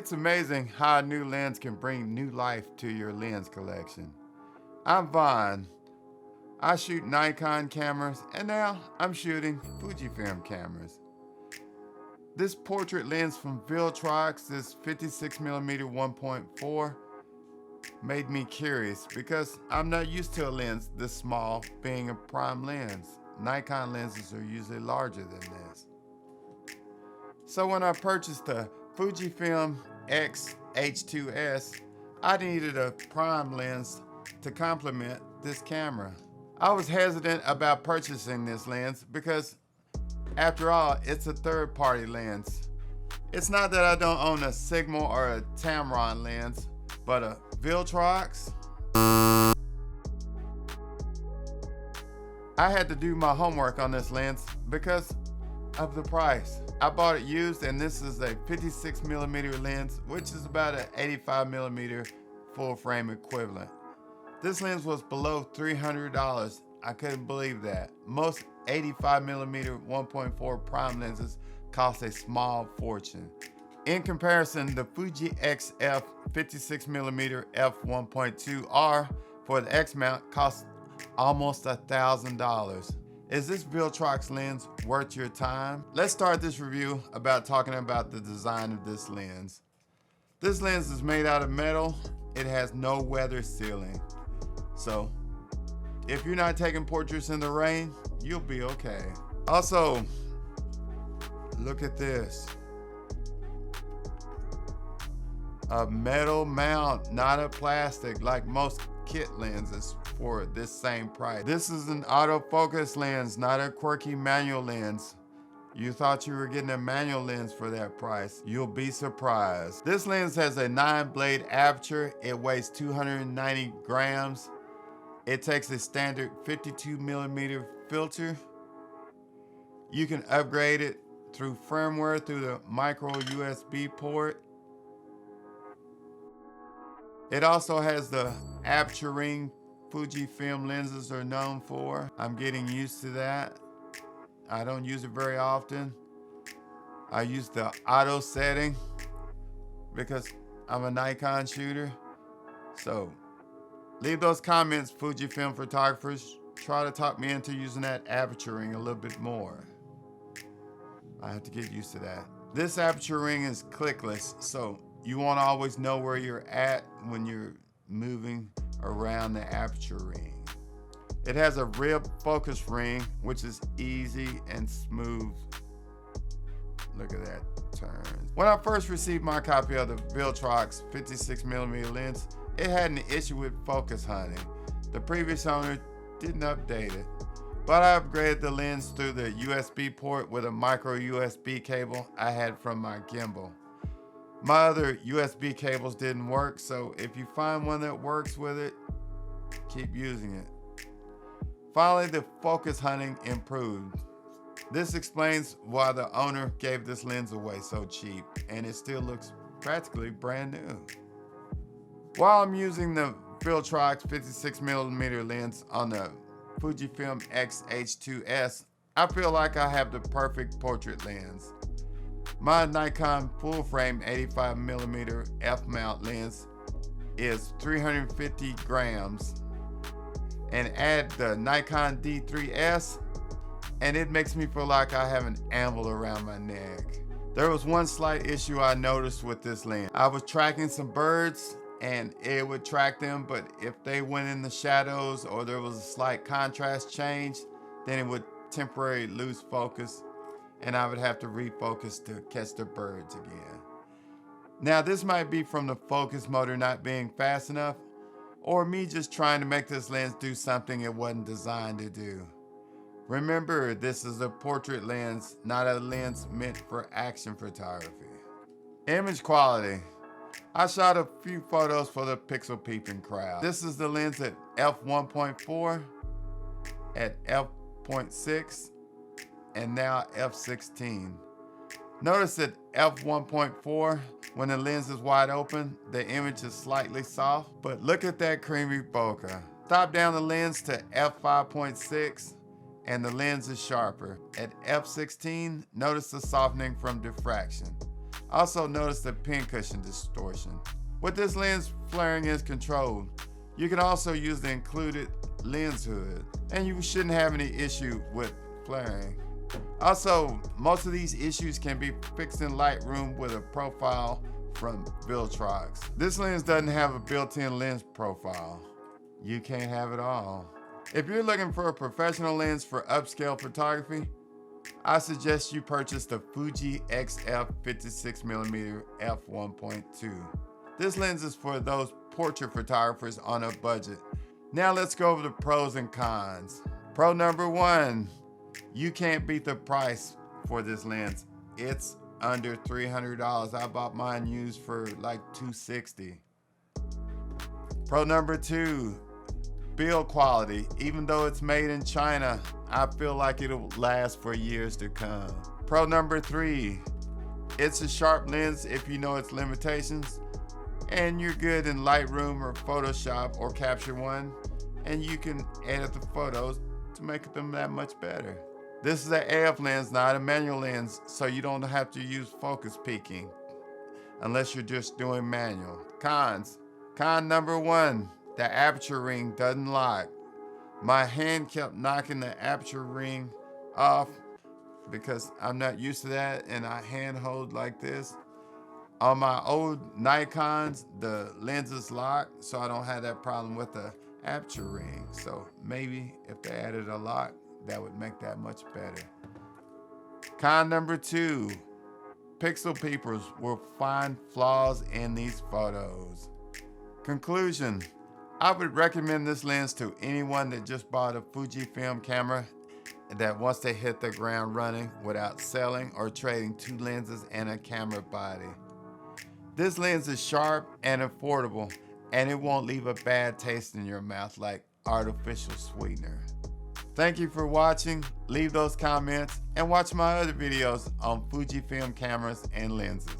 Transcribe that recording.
It's amazing how a new lens can bring new life to your lens collection. I'm Vaughn. I shoot Nikon cameras, and now I'm shooting Fujifilm cameras. This portrait lens from VILTROX, this 56mm 1.4, made me curious because I'm not used to a lens this small being a prime lens. Nikon lenses are usually larger than this. So when I purchased the Fujifilm X H2s, I needed a prime lens to complement this camera. I was hesitant about purchasing this lens because, after all, it's a third-party lens. It's not that I don't own a Sigma or a Tamron lens, but a VILTROX? I had to do my homework on this lens because of the price. I bought it used, and this is a 56mm lens, which is about an 85mm full frame equivalent. This lens was below $300. I couldn't believe that. Most 85mm 1.4 prime lenses cost a small fortune. In comparison, the Fuji XF 56mm f1.2R for the X mount costs almost $1,000. Is this VILTROX lens worth your time? Let's start this review about talking about the design of this lens. This lens is made out of metal. It has no weather sealing. So, if you're not taking portraits in the rain, you'll be okay. Also, look at this. A metal mount, not a plastic like most kit lenses for this same price. This is an autofocus lens, not a quirky manual lens. You thought you were getting a manual lens for that price. You'll be surprised. This lens has a 9-blade aperture. It weighs 290 grams. It takes a standard 52mm filter. You can upgrade it through firmware through the micro USB port. It also has the aperture ring Fujifilm lenses are known for. I'm getting used to that. I don't use it very often. I use the auto setting because I'm a Nikon shooter. So leave those comments, Fujifilm photographers. Try to talk me into using that aperture ring a little bit more. I have to get used to that. This aperture ring is clickless, so you won't always know where you're at when you're moving around the aperture ring. It has a rib focus ring, which is easy and smooth. Look at that turn. When I first received my copy of the VILTROX 56mm lens, it had an issue with focus hunting. The previous owner didn't update it, but I upgraded the lens through the USB port with a micro USB cable I had from my gimbal. My other USB cables didn't work, so if you find one that works with it, keep using it. Finally, the focus hunting improved. This explains why the owner gave this lens away so cheap, and it still looks practically brand new. While I'm using the VILTROX 56mm lens on the Fujifilm X H2s, I feel like I have the perfect portrait lens. My Nikon full-frame 85mm f-mount lens is 350 grams, and add the Nikon D3S, and it makes me feel like I have an anvil around my neck. There was one slight issue I noticed with this lens. I was tracking some birds, and it would track them, but if they went in the shadows or there was a slight contrast change, then it would temporarily lose focus, and I would have to refocus to catch the birds again. Now, this might be from the focus motor not being fast enough, or me just trying to make this lens do something it wasn't designed to do. Remember, this is a portrait lens, not a lens meant for action photography. Image quality. I shot a few photos for the pixel peeping crowd. This is the lens at f1.4, at f.6, and now f16. Notice that f1.4, when the lens is wide open, the image is slightly soft, but look at that creamy bokeh. Stop down the lens to f5.6, and the lens is sharper. At f16, notice the softening from diffraction. Also notice the pincushion distortion. With this lens, flaring is controlled. You can also use the included lens hood, and you shouldn't have any issue with flaring. Also, most of these issues can be fixed in Lightroom with a profile from VILTROX. This lens doesn't have a built-in lens profile. You can't have it all. If you're looking for a professional lens for upscale photography, I suggest you purchase the Fuji XF 56mm F1.2. This lens is for those portrait photographers on a budget. Now let's go over the pros and cons. Pro number one, you can't beat the price for this lens. It's under $300. I bought mine used for like $260. Pro number two, build quality. Even though it's made in China, I feel like it'll last for years to come. Pro number three, it's a sharp lens if you know its limitations, and you're good in Lightroom or Photoshop or Capture One, and you can edit the photos to make them that much better. This is an AF lens, not a manual lens, so you don't have to use focus peaking unless you're just doing manual. Cons. Con number one, the aperture ring doesn't lock. My hand kept knocking the aperture ring off because I'm not used to that, and I hand hold like this. On my old Nikons, the lens is locked, so I don't have that problem with the aperture ring. So maybe if they added a lock, that would make that much better. Con number two, pixel peepers will find flaws in these photos. Conclusion, I would recommend this lens to anyone that just bought a Fujifilm camera that wants to hit the ground running without selling or trading two lenses and a camera body. This lens is sharp and affordable, and it won't leave a bad taste in your mouth like artificial sweetener. Thank you for watching. Leave those comments and watch my other videos on Fujifilm cameras and lenses.